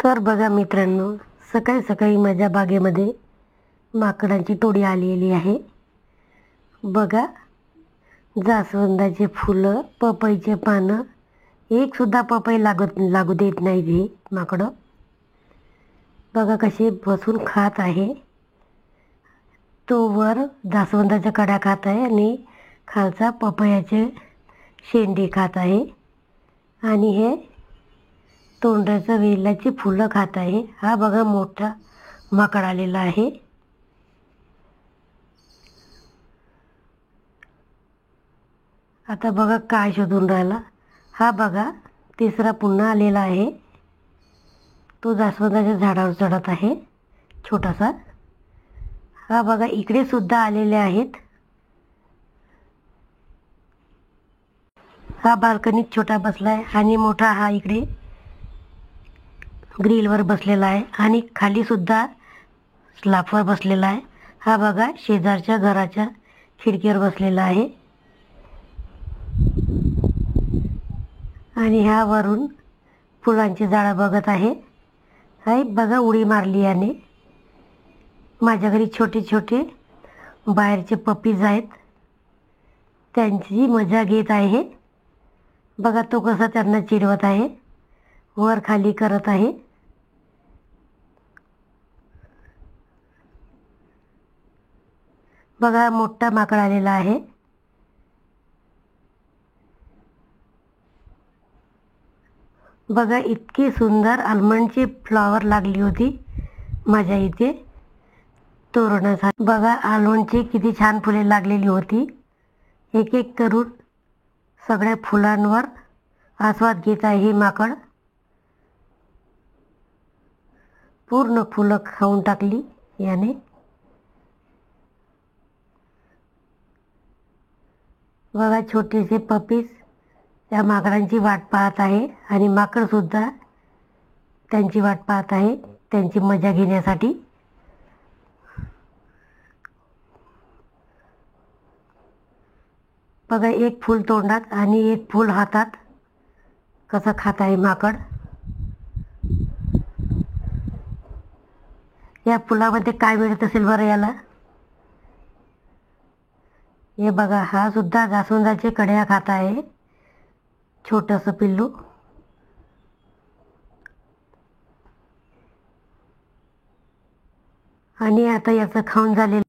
तर बघा मित्रांनो, सकाळी सकाळी माझ्या बागेमध्ये माकडांची टोळी आलेली आहे. बघा, जास्वंदाचे फुलं, पपईचे पानं, एक सुद्धा पपई लागू देत नाही हे माकडं. बघा कसे बसून खात आहे. तो वर जास्वंदाच्या कड्या खात आहे आणि खालचा पपयाचे शेंडे खात आहे. आणि हे तोंडाच्या वेलाची फुलं खात आहे. हा बघा मोठा माकड आलेला आहे. आता बघा काय शोधून राहिला. हा बघा तिसरा पुन्हा आलेला आहे. तो जास्वंदाच्या झाडावर चढत आहे छोटासा. हा बघा इकडे सुद्धा आलेले आहेत. हा बाल्कनीत छोटा बसलाय आणि मोठा हा इकडे ग्रिलवर बसलेला आहे आणि खाली सुद्धा स्लॅपवर बसलेला आहे. हा बघा शेजारच्या घराच्या खिडकीवर बसलेला आहे आणि ह्या वरून फुलांची झाडं बघत आहे. हाय बघा उडी मारली याने. माझ्या घरी छोटे छोटे बाहेरचे पपीज आहेत, त्यांची मजा घेत आहे. बघा तो कसा त्यांना चिडवत आहे, वर खाली करत आहे. बघा मोठा माकड आलेला आहे. बघा इतकी सुंदर आल्मंडची फ्लॉवर लागली होती माझ्या इथे तोरणासाठी. बघा आल्मंडची किती छान फुले लागलेली होती. एक एक करून सगळ्या फुलांवर आस्वाद घेत आहे हे माकड. पूर्ण फुलं खाऊन टाकली याने. बघा छोटेसे पपीज त्या माकडांची वाट पाहत आहे आणि माकडसुद्धा त्यांची वाट पाहत आहे त्यांची मजा घेण्यासाठी. बघा एक फूल तोंडात आणि एक फूल हातात कसं खात आहे माकड. या फुलामध्ये काय मिळत असेल बरं याला. हे बघा हा सुद्धा जास्वंदाचे कड्या खात आहे छोटंसं पिल्लू. आणि आता याचं खाऊन झालेलं